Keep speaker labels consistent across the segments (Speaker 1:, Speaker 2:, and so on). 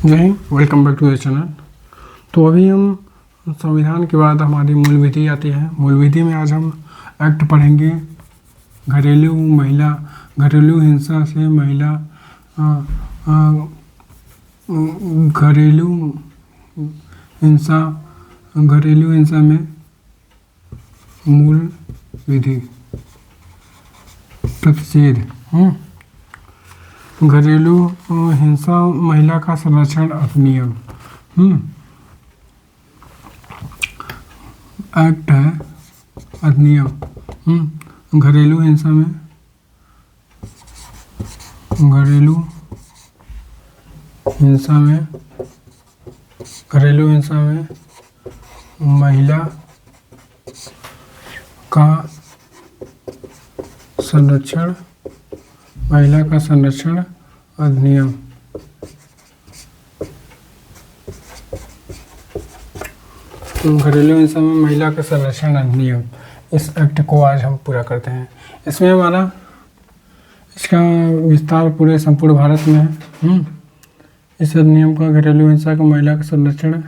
Speaker 1: जय हिंद, welcome back to the channel. तो अभी हम संविधान के बाद हमारी मूल विधि आती है। मूल विधि में आज हम एक्ट पढ़ेंगे घरेलू हिंसा से महिला घरेलू हिंसा में मूल विधि तफसीर। घरेलू हिंसा महिला का संरक्षण अधिनियम एक्ट है, अधिनियम। घरेलू हिंसा में महिला का संरक्षण अधिनियम। घरेलू हिंसा में महिला का संरक्षण अधिनियम, इस एक्ट को आज हम पूरा करते हैं। इसमें इसका विस्तार पूरे संपूर्ण भारत में है। इस अधिनियम का घरेलू हिंसा का महिला का संरक्षण,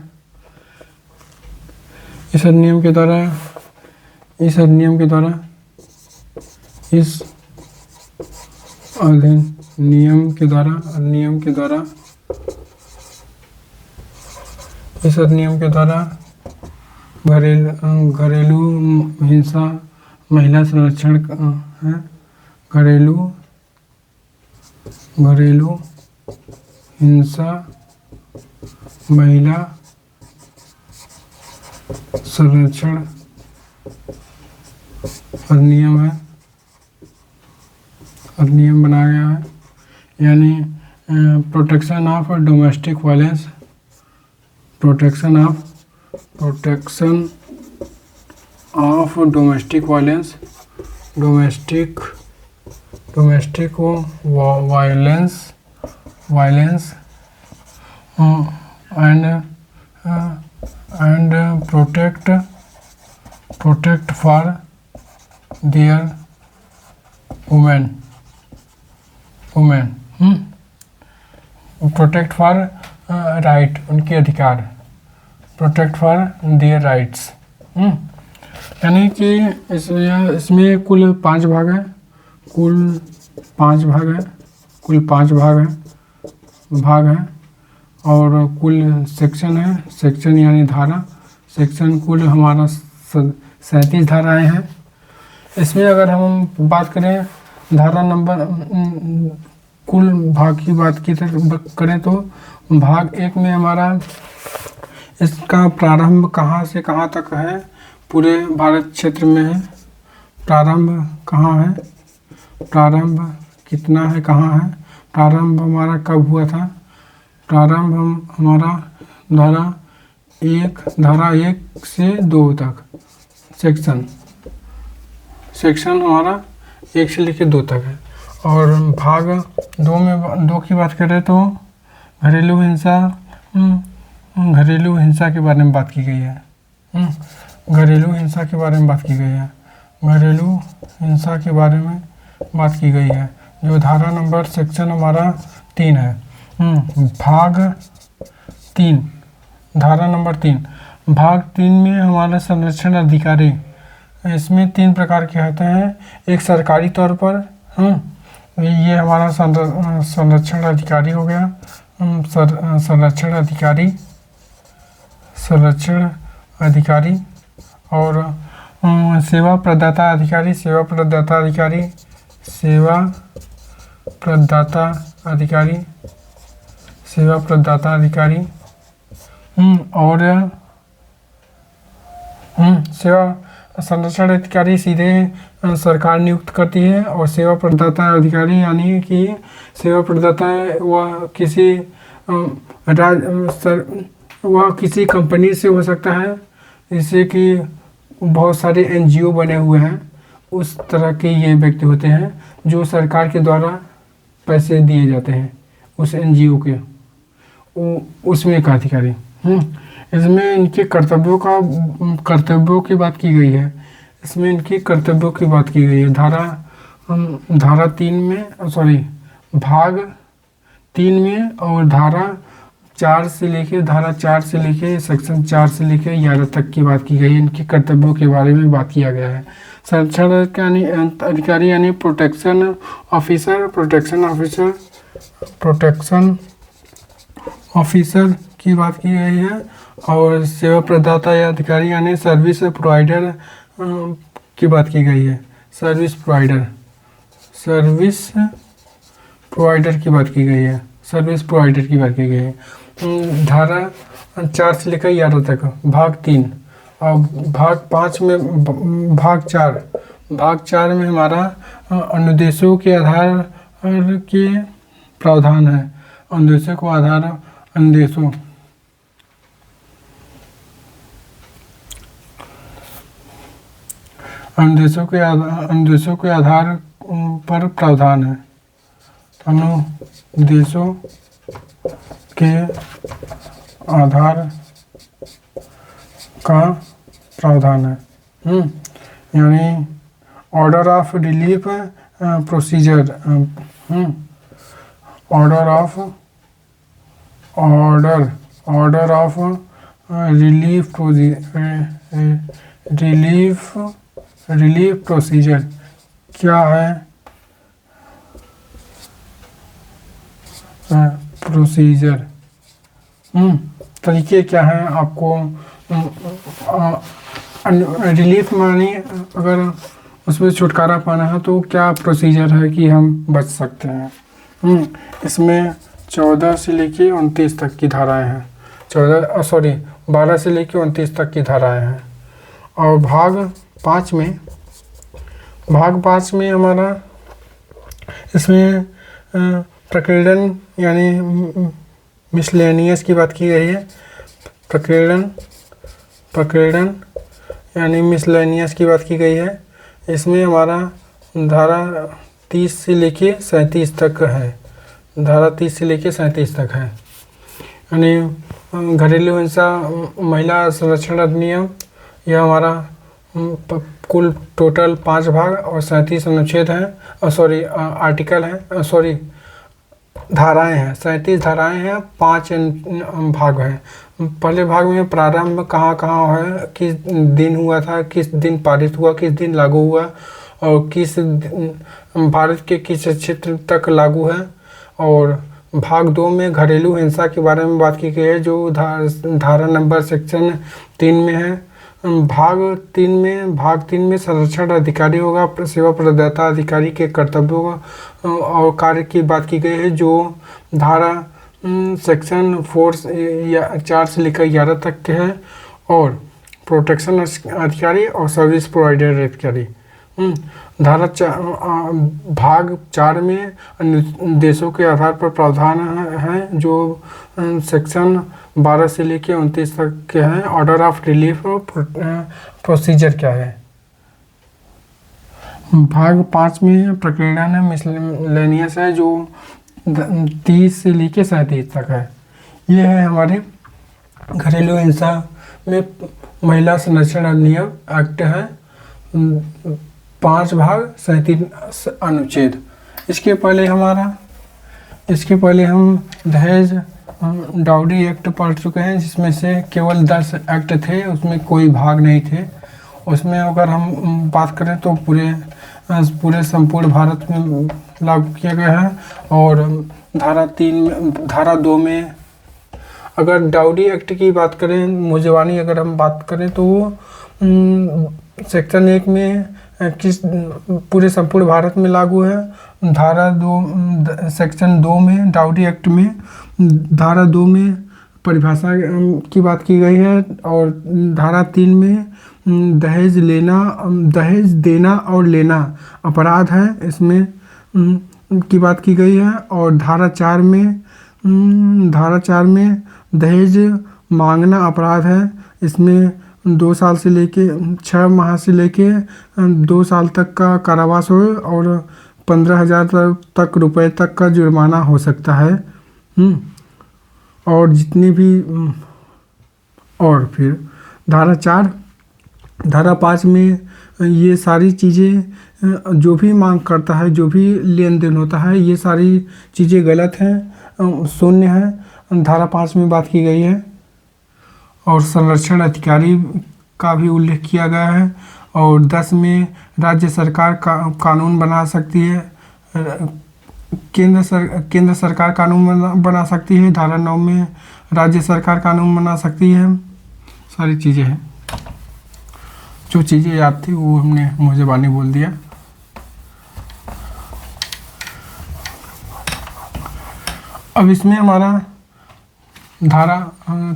Speaker 1: इस अधिनियम के द्वारा इस अधिनियम के द्वारा घरेलू हिंसा महिला संरक्षण है। घरेलू हिंसा महिला संरक्षण अधिनियम है, अधिनियम बनाया गया है। यानी protection of domestic violence, protection of domestic violence and protect for their women protect for right, उनके अधिकार, प्रोटेक्ट फॉर देयर राइट्स। यानी कि इसमें कुल 5 भाग है, कुल पाँच भाग है और कुल सेक्शन है, सेक्शन यानी धारा, सेक्शन कुल हमारा 37 धाराएं हैं। इसमें अगर हम बात करें धारा नंबर कुल भाग की बात करें तो भाग 1 में हमारा इसका प्रारंभ कहाँ से कहाँ तक है, पूरे भारत क्षेत्र में है। प्रारंभ कहाँ है, प्रारंभ कितना है, कहाँ है, प्रारंभ हमारा कब हुआ था। प्रारंभ हमारा धारा 1 से 2 तक, सेक्शन हमारा 1 से लेकर 2 तक है। और भाग 2 की बात करें तो घरेलू हिंसा के बारे में बात की गई है। घरेलू हिंसा के बारे में बात की गई है, जो धारा नंबर सेक्शन हमारा 3 है। भाग 3, धारा नंबर 3, भाग 3 में हमारा संरक्षण अधिकारी, इसमें 3 प्रकार के होते हैं। एक सरकारी तौर पर, ये हमारा संरक्षण अधिकारी हो गया, संरक्षण अधिकारी और सेवा प्रदाता अधिकारी और सेवा संरक्षण अधिकारी सीधे सरकार नियुक्त करती है, और सेवा प्रदाता अधिकारी यानी कि सेवा प्रदाता वह किसी कंपनी से हो सकता है, जैसे कि बहुत सारे NGO बने हुए हैं, उस तरह के ये व्यक्ति होते हैं जो सरकार के द्वारा पैसे दिए जाते हैं उस NGO के, उसमें का अधिकारी। इसमें इनके कर्तव्यों की बात की गई है। इसमें इनकी कर्तव्यों की बात की गई है। धारा 3 में भाग 3 में और धारा 4 से लेके धारा 4 से लेके सेक्शन 4 से लेके 11 तक की बात की गई है। इनके कर्तव्यों के बारे में बात किया गया है। संरक्षण अधिकारी यानी प्रोटेक्शन ऑफिसर की बात की गई है। और सेवा प्रदाता या अधिकारी यानी सर्विस प्रोवाइडर की बात की गई है। सर्विस प्रोवाइडर की बात की गई है। धारा 4 से लेकर 11 तक भाग 3 और भाग 5 में भाग 4 में हमारा अनुदेशों के आधार के प्रावधान है। अनुदेशों के आधार पर प्रावधान है। अनुदेशों के आधार का प्रावधान है। यानी order of relief procedure, order of relief procedure क्या है? प्रोसीजर तरीके क्या हैं आपको रिलीफ मानी अगर उसमें छुटकारा पाना है तो क्या प्रोसीजर है कि हम बच सकते हैं। इसमें 14 से लेके 29 तक की धाराएं हैं। 12 से लेके 29 तक की धाराएं हैं। और भाग 5 में हमारा इसमें प्रकीर्णन यानी मिसलेनियस की बात की गई है। प्रकीर्णन यानी मिसलेनियस की बात की गई है। इसमें हमारा धारा 30 से लेके 37 तक है। यानी घरेलू हिंसा महिला संरक्षण अधिनियम, यह हमारा कुल टोटल 5 भाग और 37 अनुच्छेद हैं, आर्टिकल हैं, धाराएं हैं। 37 धाराएं हैं, 5 भाग हैं। पहले भाग में प्रारंभ कहाँ है, किस दिन हुआ था, किस दिन पारित हुआ, किस दिन लागू हुआ और किस भारत के किस क्षेत्र तक लागू है। और भाग 2 में घरेलू हिंसा के बारे में बात की गई है जो धारा नंबर सेक्शन 3 में है। भाग 3 में संरक्षण अधिकारी होगा, सेवा प्रदाता अधिकारी के कर्तव्यों और कार्य की बात की गई है जो धारा सेक्शन 4 से लेकर 11 तक के है। और प्रोटेक्शन अधिकारी और सर्विस प्रोवाइडर अधिकारी भाग 4 में देशों के आधार पर प्रावधान हैं जो सेक्शन 12 से लेकर 29 तक के हैं। ऑर्डर ऑफ रिलीफ प्रोसीजर क्या है? भाग 5 में प्रकीर्णन मिसलेनियस है जो 30 से लेकर 37 तक है। ये है हमारे घरेलू हिंसा में महिला संरक्षण अधिनियम एक्ट है। 5 भाग 37 अनुच्छेद। इसके पहले हम दहेज डाउरी एक्ट पढ़ चुके हैं जिसमें से केवल 10 एक्ट थे, उसमें कोई भाग नहीं थे। उसमें अगर हम बात करें तो पूरे संपूर्ण भारत में लागू किया गया है। और धारा 2 में अगर डाउरी एक्ट की बात करें, मुजवानी अगर हम बात करें तो वो सेक्शन 1 में किस पूरे संपूर्ण भारत में लागू है। धारा 2 सेक्शन 2 में डाउरी एक्ट में धारा 2 में परिभाषा की बात की गई है। और धारा 3 में दहेज देना और लेना अपराध है, इसमें की बात की गई है। और धारा 4 में दहेज मांगना अपराध है, इसमें 2 साल से लेके 6 माह से लेके 2 साल तक का कारावास हो और 15,000 तक रुपए तक का जुर्माना हो सकता है। और जितनी भी और फिर धारा 5 में ये सारी चीज़ें जो भी मांग करता है, जो भी लेन देन होता है, ये सारी चीज़ें गलत हैं, शून्य है। धारा 5 में बात की गई है। और संरक्षण अधिकारी का भी उल्लेख किया गया है। और 10 में राज्य सरकार कानून बना सकती है, केंद्र सरकार कानून बना सकती है। धारा 9 में राज्य सरकार कानून बना सकती है। सारी चीज़ें हैं, जो चीज़ें याद थी वो हमने मुझे बोल दिया। अब इसमें हमारा धारा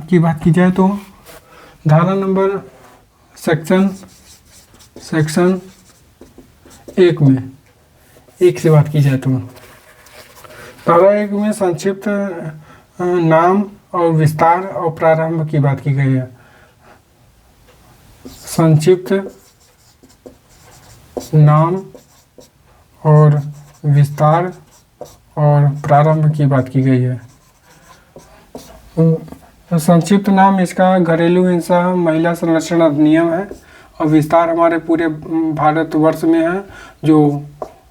Speaker 1: की बात की जाए तो धारा नंबर सेक्शन 1 में 1 से बात की जाए तो धारा 1 में संक्षिप्त नाम और विस्तार और प्रारंभ की बात की गई है। संक्षिप्त नाम और विस्तार और प्रारंभ की बात की गई है। संक्षिप्त नाम इसका घरेलू हिंसा महिला संरक्षण अधिनियम है। और विस्तार हमारे पूरे भारतवर्ष में है, जो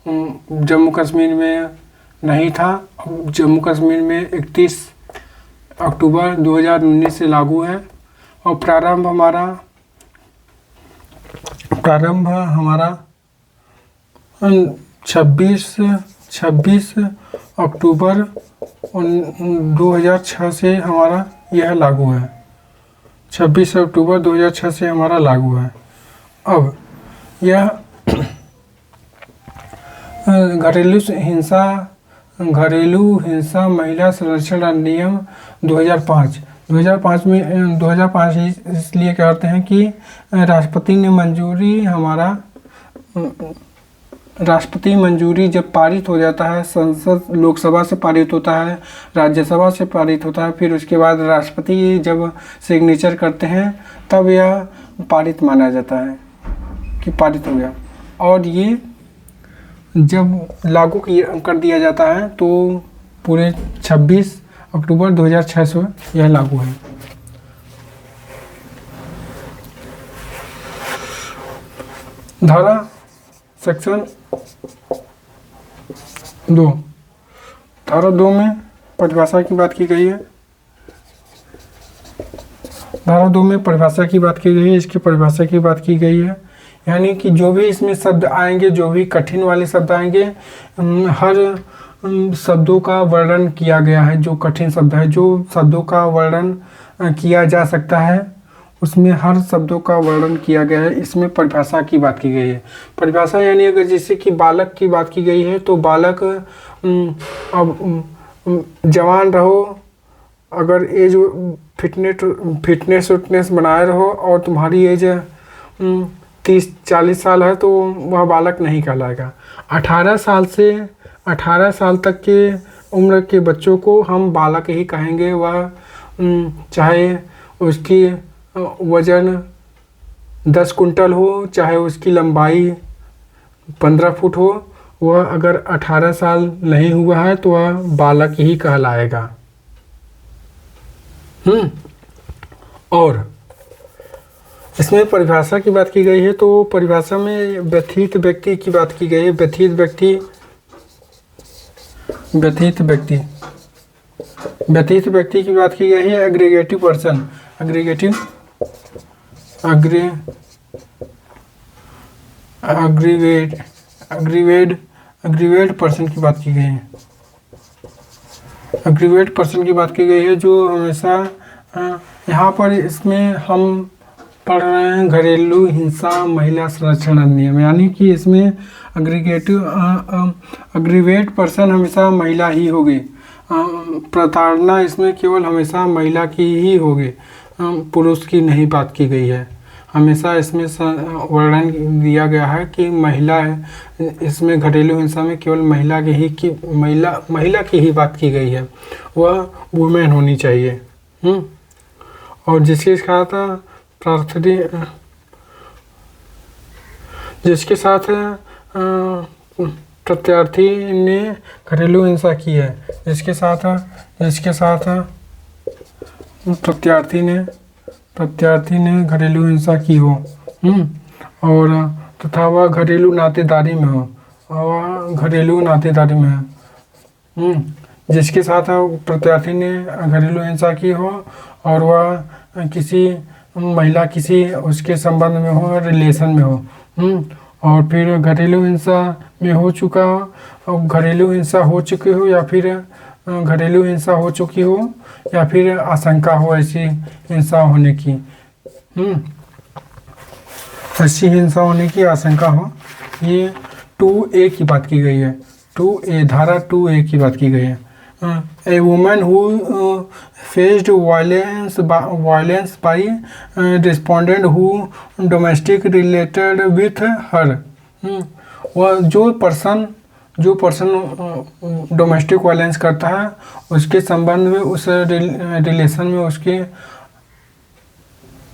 Speaker 1: जम्मू कश्मीर में नहीं था। जम्मू कश्मीर में 31 अक्टूबर 2019 से लागू है। और प्रारंभ हमारा 26 अक्टूबर 2006 से हमारा यह लागू है। 26 अक्टूबर 2006 से हमारा लागू है। अब यह घरेलू हिंसा महिला संरक्षण अधिनियम 2005 में 2005 इसलिए कहते हैं कि राष्ट्रपति मंजूरी जब पारित हो जाता है, संसद लोकसभा से पारित होता है, राज्यसभा से पारित होता है, फिर उसके बाद राष्ट्रपति जब सिग्नेचर करते हैं तब यह पारित माना जाता है कि पारित हो गया। और ये जब लागू कर दिया जाता है तो पूरे 26 अक्टूबर 2006 से यह लागू है। धारा सेक्शन 2 धारा 2 में परिभाषा की बात की गई है। धारा 2 में परिभाषा की बात की गई है। इसकी परिभाषा की बात की गई है, यानी कि जो भी इसमें शब्द आएंगे, जो भी कठिन वाले शब्द आएंगे, हर शब्दों का वर्णन किया गया है। जो कठिन शब्द है, जो शब्दों का वर्णन किया जा सकता है, उसमें हर शब्दों का वर्णन किया गया है। इसमें परिभाषा की बात की गई है। परिभाषा यानी अगर जैसे कि बालक की बात की गई है तो बालक अब जवान रहो, अगर एज फिटनेस बनाए रहो और तुम्हारी एज 30-40 साल है तो वह बालक नहीं कहलाएगा। 18 साल तक के उम्र के बच्चों को हम बालक ही कहेंगे। वह चाहे उसकी वजन 10 कुंटल हो, चाहे उसकी लंबाई 15 फुट हो, वह अगर 18 साल नहीं हुआ है तो वह बालक ही कहलाएगा। और इसमें परिभाषा की बात की गई है तो परिभाषा में व्यथित व्यक्ति की बात की गई है। व्यथित व्यक्ति की बात की गई है। एग्रीगेटिव पर्सन, अग्रीवेड पर्सन की बात की गई है। अग्रीवेड पर्सन की बात की गई है, जो हमेशा यहाँ पर इसमें हम पढ़ रहे हैं घरेलू हिंसा महिला संरक्षण अधिनियम, यानी कि इसमें अग्रीवेड पर्सन हमेशा महिला ही होगी। प्रताड़ना इसमें केवल हमेशा महिला की ही होगी, पुरुष की नहीं बात की गई है। हमेशा इसमें वर्णन दिया गया है कि महिला है, इसमें घरेलू हिंसा में केवल महिला की ही बात की गई है। वह वुमेन होनी चाहिए। और जिसके साथ प्रत्यार्थी ने घरेलू हिंसा की है, जिसके साथ प्रत्यार्थी ने घरेलू हिंसा की हो, और तथा वह घरेलू नातेदारी में हो, जिसके साथ प्रत्याशी ने घरेलू हिंसा की हो और वह किसी महिला किसी उसके संबंध में हो, रिलेशन में हो, और फिर घरेलू हिंसा में हो चुका हो, और घरेलू हिंसा हो चुकी हो, या फिर घरेलू हिंसा हो चुकी हो, या फिर आशंका हो ऐसी हिंसा होने की, ऐसी हिंसा होने की आशंका हो। ये 2A की बात की गई है, 2A धारा 2A की बात की गई है। A woman who faced violence by respondent who domestic related with her, वह जो पर्सन डोमेस्टिक वायलेंस करता है उसके संबंध में, उस रिलेशन में उसकी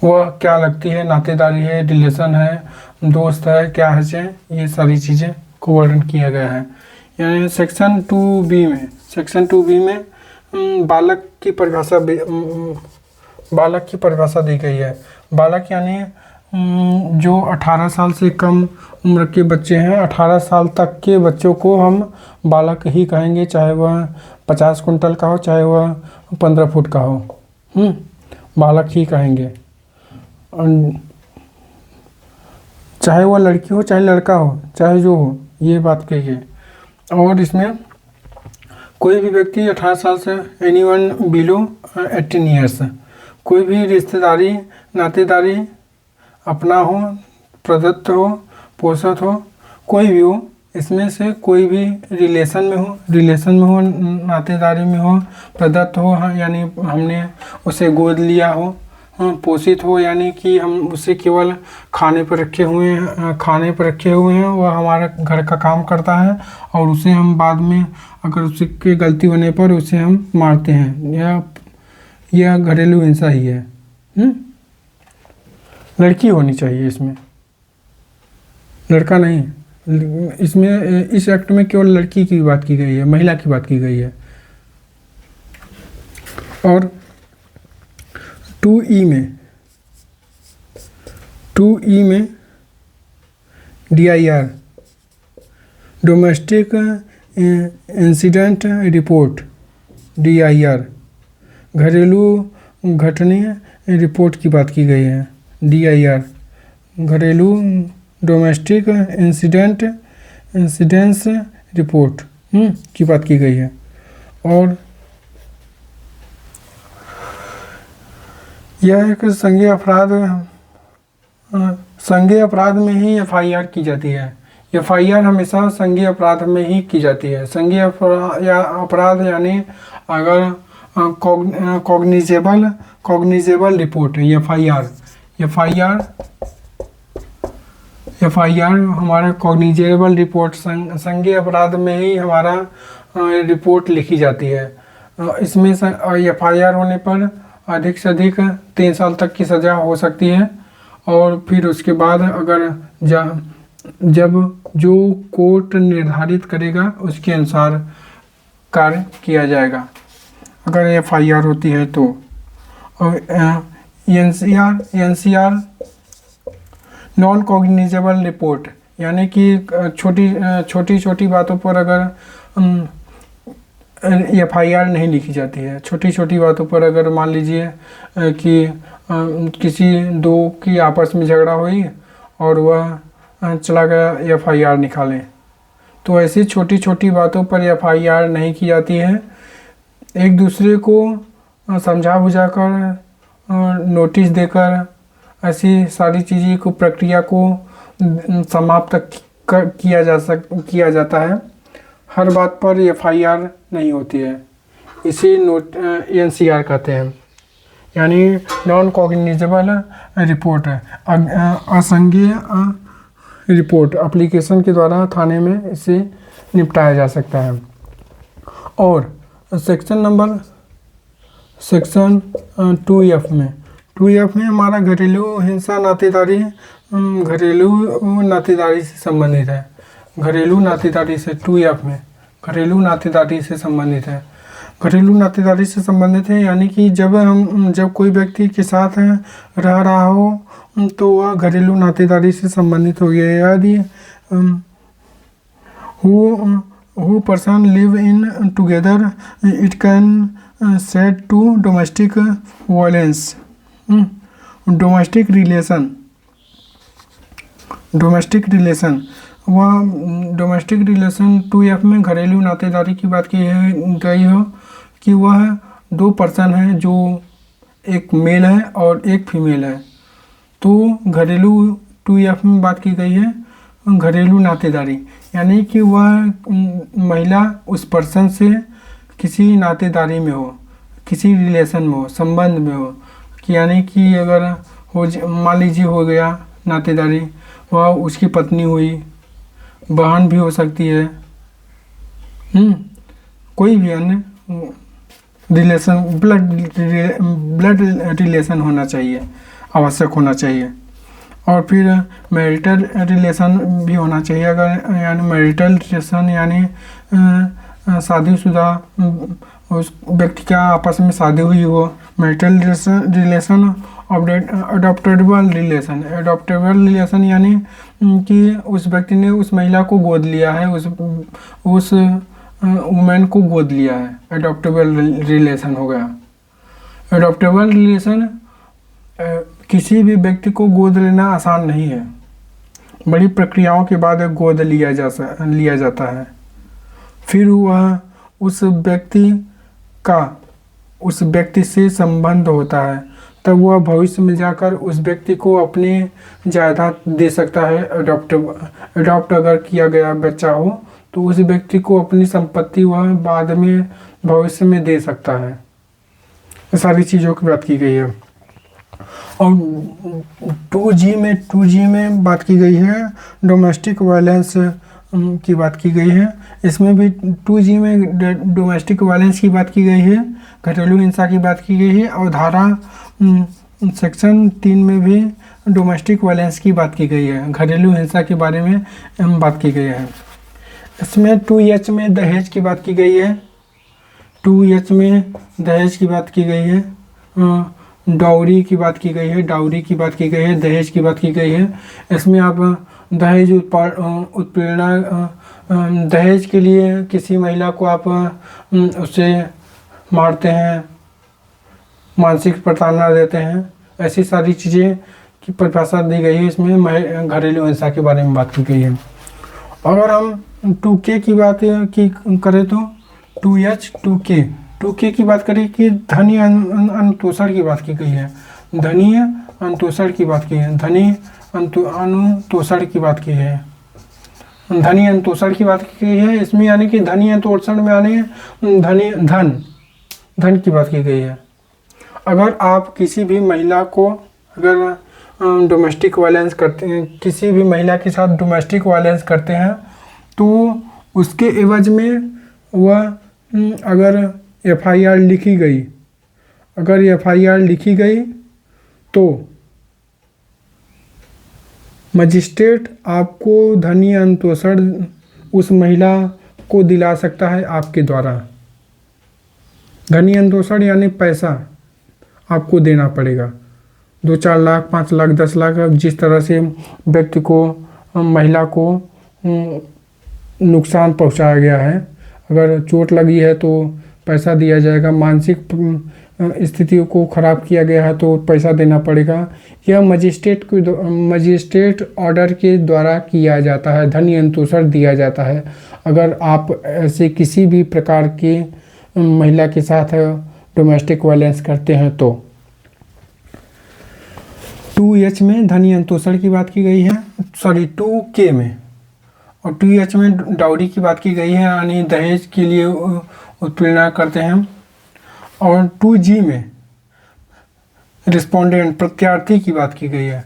Speaker 1: वह क्या लगती है, नातेदारी है, रिलेशन है, दोस्त है, क्या है, ये सारी चीज़ें को वर्णन किया गया है। यानी सेक्शन 2B में बालक की परिभाषा दी गई है। बालक यानी जो 18 साल से कम उम्र के बच्चे हैं, 18 साल तक के बच्चों को हम बालक ही कहेंगे, चाहे वह 50 कुंटल का हो, चाहे वह 15 फुट का हो, बालक ही कहेंगे। चाहे वह लड़की हो, चाहे लड़का हो, चाहे जो हो, ये बात कही है। और इसमें कोई भी व्यक्ति 18 साल से एनीवन बिलो 18 ईयर्स, कोई भी रिश्तेदारी नातेदारी अपना हो, प्रदत्त हो, पोषित हो, कोई भी हो, इसमें से कोई भी रिलेशन में हो, नातेदारी में हो, प्रदत्त हो, यानी हमने उसे गोद लिया हो, पोषित हो यानी कि हम उसे केवल खाने पर रखे हुए हैं, वह हमारा घर का काम करता है और उसे हम बाद में अगर उसकी गलती होने पर उसे हम मारते हैं, यह घरेलू हिंसा ही है। लड़की होनी चाहिए इसमें, लड़का नहीं। इसमें इस एक्ट में केवल लड़की की बात की गई है, महिला की बात की गई है। और 2E में DIR domestic incident report, DIR घरेलू घटना रिपोर्ट की बात की गई है। DIR घरेलू डोमेस्टिक इंसिडेंस रिपोर्ट की बात की गई है। और यह एक संज्ञेय अपराध में ही FIR की जाती है। FIR हमेशा संज्ञेय अपराध में ही की जाती है। संज्ञेय अपराध यानी अगर कॉग्निजेबल रिपोर्ट, FIR हमारा कॉग्निजेबल रिपोर्ट, संज्ञेय अपराध में ही हमारा रिपोर्ट लिखी जाती है। इसमें FIR होने पर अधिक से अधिक 3 साल तक की सज़ा हो सकती है। और फिर उसके बाद अगर जब जो कोर्ट निर्धारित करेगा उसके अनुसार कार्य किया जाएगा अगर FIR होती है तो। और NCR नॉन कॉग्निजेबल रिपोर्ट यानी कि छोटी बातों पर अगर FIR नहीं लिखी जाती है। छोटी बातों पर अगर मान लीजिए कि किसी दो की आपस में झगड़ा हुई और वह चला गया FIR निकालें, तो ऐसी छोटी बातों पर FIR नहीं की जाती है। एक दूसरे को समझा बुझा कर, नोटिस देकर ऐसी सारी चीज़ें को, प्रक्रिया को समाप्त किया जाता है। हर बात पर FIR नहीं होती है, इसे NCR कहते हैं, यानी नॉन कॉग्निजेबल रिपोर्ट है, असंज्ञेय रिपोर्ट। एप्लीकेशन के द्वारा थाने में इसे निपटाया जा सकता है। और सेक्शन 2F में हमारा घरेलू हिंसा नातेदारी से संबंधित है। घरेलू नातेदारी से 2F में घरेलू नातेदारी से संबंधित है। घरेलू नातेदारी से संबंधित है यानी कि जब कोई व्यक्ति के साथ रह रहा हो तो वह घरेलू नातेदारी से संबंधित हो गया। यदि who person live in together, it can said to domestic violence. Domestic relation वह डोमेस्टिक रिलेशन 2F में घरेलू नातेदारी की बात की गई हो कि वह दो पर्सन हैं जो एक मेल है और एक फीमेल है। तो घरेलू 2F में बात की गई है घरेलू नातेदारी, यानी कि वह महिला उस पर्सन से किसी नातेदारी में हो, किसी रिलेशन में हो, संबंध में हो, कि यानी कि अगर मान लीजिए हो गया नातेदारी, वह उसकी पत्नी हुई, बहन भी हो सकती है, कोई भी अन्य रिलेशन, ब्लड रिलेशन होना चाहिए, आवश्यक होना चाहिए। और फिर मैरिटल रिलेशन भी होना चाहिए। अगर यानी मैरिटल रिलेशन यानी शादीशुदा उस व्यक्ति का आपस में शादी हुई हो। मैरिटल रिलेशन अडॉप्टेबल रिलेशन यानी कि उस व्यक्ति ने उस महिला को गोद लिया है, उस वुमेन को गोद लिया है, अडॉप्टेबल रिलेशन हो गया। अडॉप्टेबल रिलेशन किसी भी व्यक्ति को गोद लेना आसान नहीं है, बड़ी प्रक्रियाओं के बाद गोद लिया जाता है। फिर वह उस व्यक्ति से संबंध होता है, तब वह भविष्य में जाकर उस व्यक्ति को अपनी जायदाद दे सकता है। अडॉप्ट अगर किया गया बच्चा हो तो उस व्यक्ति को अपनी संपत्ति वह बाद में भविष्य में दे सकता है। सारी चीज़ों की बात की गई है। और 2G में बात की गई है डोमेस्टिक वायलेंस की बात की गई है। इसमें भी 2G में डोमेस्टिक वायलेंस की बात की गई है, घरेलू हिंसा की बात की गई है। और धारा सेक्शन 3 में भी डोमेस्टिक वायलेंस की बात की गई है, घरेलू हिंसा के बारे में बात की गई है। इसमें 2H में दहेज की बात की गई है, 2H में दहेज की बात की गई है, डाउरी की बात की गई है, दहेज की बात की गई है। इसमें आप दहेज उत्पीड़ना, दहेज के लिए किसी महिला को आप उसे मारते हैं, मानसिक प्रताड़ना देते हैं, ऐसी सारी चीज़ें की परिभाषा दी गई है। इसमें घरेलू हिंसा के बारे में बात की गई है। अगर हम 2K की बात करें तो 2K की बात करें कि धनी अनुतोषण की बात की गई है, धनी अनुतोषण की बात की है, धनी अनुतोषण की बात की है, धनी अनुतोषण की बात की गई है। इसमें यानी कि धनी अनुतोषण में यानी धन की बात की गई है। अगर आप किसी भी महिला को अगर डोमेस्टिक वायलेंस करते हैं, किसी भी महिला के साथ डोमेस्टिक वायलेंस करते हैं, तो उसके एवज में वह अगर FIR लिखी गई तो मजिस्ट्रेट आपको धनी अनुतोषण उस महिला को दिला सकता है आपके द्वारा। धनी अनुतोषण यानी पैसा आपको देना पड़ेगा, 2-4 लाख, 5 लाख, 10 लाख, जिस तरह से व्यक्ति को, महिला को नुकसान पहुंचाया गया है। अगर चोट लगी है तो पैसा दिया जाएगा, मानसिक स्थितियों को ख़राब किया गया है तो पैसा देना पड़ेगा। यह मजिस्ट्रेट ऑर्डर के द्वारा किया जाता है, धनी अनुतोषण दिया जाता है। अगर आप ऐसे किसी भी प्रकार के महिला के साथ डोमेस्टिक वायलेंस करते हैं तो 2H में धनी अनुतोषण की बात की गई है, 2K में। और 2H में डाउरी की बात की गई है, यानी दहेज के लिए उत्पीड़न करते हैं। और 2G में रिस्पोंडेंट प्रत्यार्थी की बात की गई है,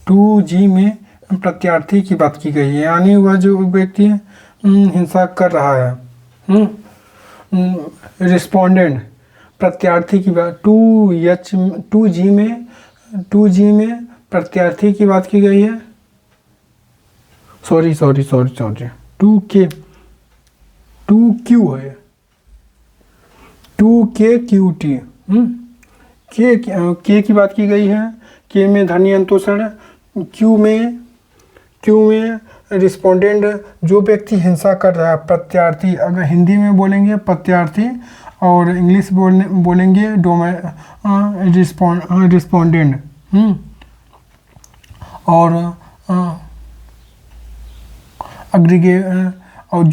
Speaker 1: 2G में प्रत्यार्थी की बात की गई है, यानी वह जो व्यक्ति हिंसा कर रहा है। रिस्पोंडेंट प्रत्यार्थी की बात 2G में प्रत्यार्थी की बात की गई है। सॉरी 2Q है, 2KQT। K की बात की गई है, K में धनी अनुतोषण, Q में रिस्पोंडेंट जो व्यक्ति हिंसा कर रहा है, प्रत्यार्थी, अगर हिंदी में बोलेंगे प्रत्यार्थी और इंग्लिश बोलेंगे रिस्पोंडेंट। और अग्रीगे और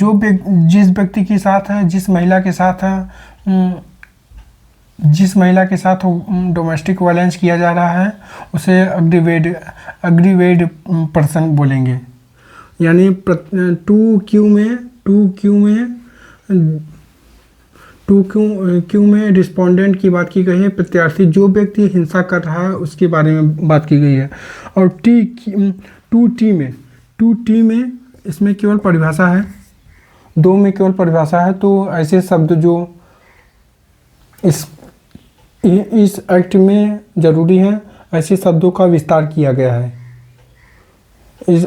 Speaker 1: जिस व्यक्ति के साथ है, जिस महिला के साथ डोमेस्टिक वायलेंस किया जा रहा है उसे अग्रीवेड पर्सन बोलेंगे। यानी 2Q में रिस्पोंडेंट की बात की गई है, प्रत्यार्थी जो व्यक्ति हिंसा कर रहा है उसके बारे में बात की गई है। और 2T में इसमें केवल परिभाषा है, 2 में केवल परिभाषा है। तो ऐसे शब्द जो इस एक्ट में ज़रूरी है, ऐसे शब्दों का विस्तार किया गया है,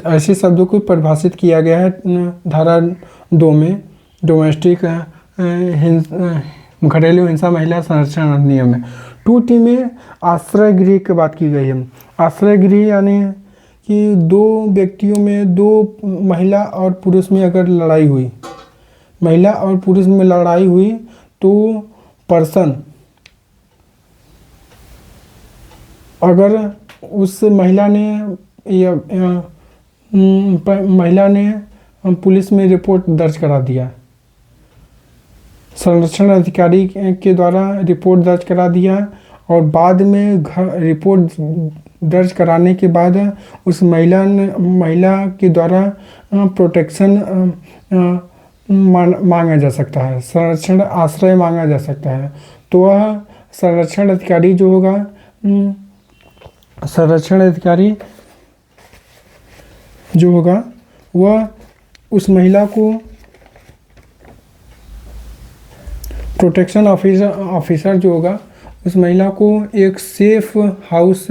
Speaker 1: ऐसे शब्दों को परिभाषित किया गया है धारा 2 में डोमेस्टिक घरेलू हिंसा महिला संरक्षण अधिनियम में। 2T में आश्रय गृह की बात की गई है। आश्रय गृह यानी कि 2 व्यक्तियों में, 2 महिला और पुरुष में अगर लड़ाई हुई, महिला और पुरुष में लड़ाई हुई तो पर्सन अगर उस महिला ने पुलिस में रिपोर्ट दर्ज करा दिया, संरक्षण अधिकारी के द्वारा रिपोर्ट दर्ज करा दिया और बाद में रिपोर्ट दर्ज कराने के बाद उस महिला के द्वारा प्रोटेक्शन मांगा जा सकता है, संरक्षण आश्रय मांगा जा सकता है। तो वह संरक्षण अधिकारी जो होगा, वह उस महिला को प्रोटेक्शन ऑफिसर जो होगा उस महिला को एक सेफ हाउस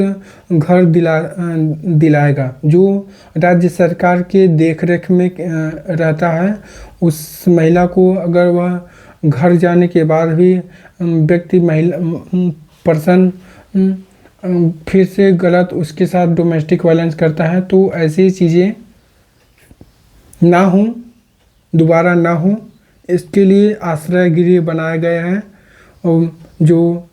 Speaker 1: घर दिलाएगा जो राज्य सरकार के देखरेख में रहता है। उस महिला को अगर वह घर जाने के बाद भी पर्सन फिर से गलत उसके साथ डोमेस्टिक वायलेंस करता है तो ऐसी चीज़ें ना हो, दोबारा ना हो, इसके लिए आश्रय गृह बनाया गया है। और जो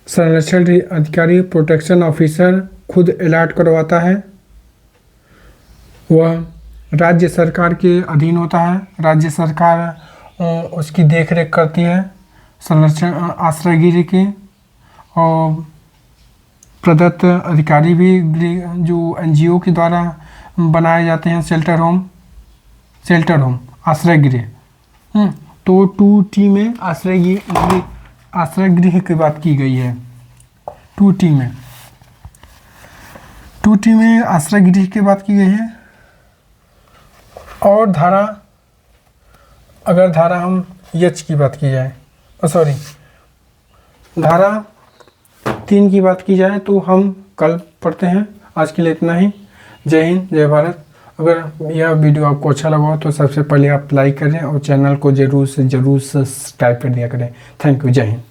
Speaker 1: संरक्षण अधिकारी प्रोटेक्शन ऑफिसर खुद अलॉट करवाता है, वह राज्य सरकार के अधीन होता है। राज्य सरकार उसकी देखरेख करती है संरक्षण आश्रय गृह की। और प्रदत्त अधिकारी भी जो NGO के द्वारा बनाए जाते हैं शेल्टर होम आश्रय गृह। तो 2T में आश्रय गृह की बात की गई है। 2T में आश्रय गृह की बात की गई है। और अगर धारा हम H की बात की जाए, धारा 3 की बात की जाए तो हम कल पढ़ते हैं। आज के लिए इतना ही। जय हिंद, जय भारत। अगर यह वीडियो आपको अच्छा लगा हो तो सबसे पहले आप लाइक करें और चैनल को जरूर से सब्सक्राइब कर दिया करें। Thank you. जय हिंद।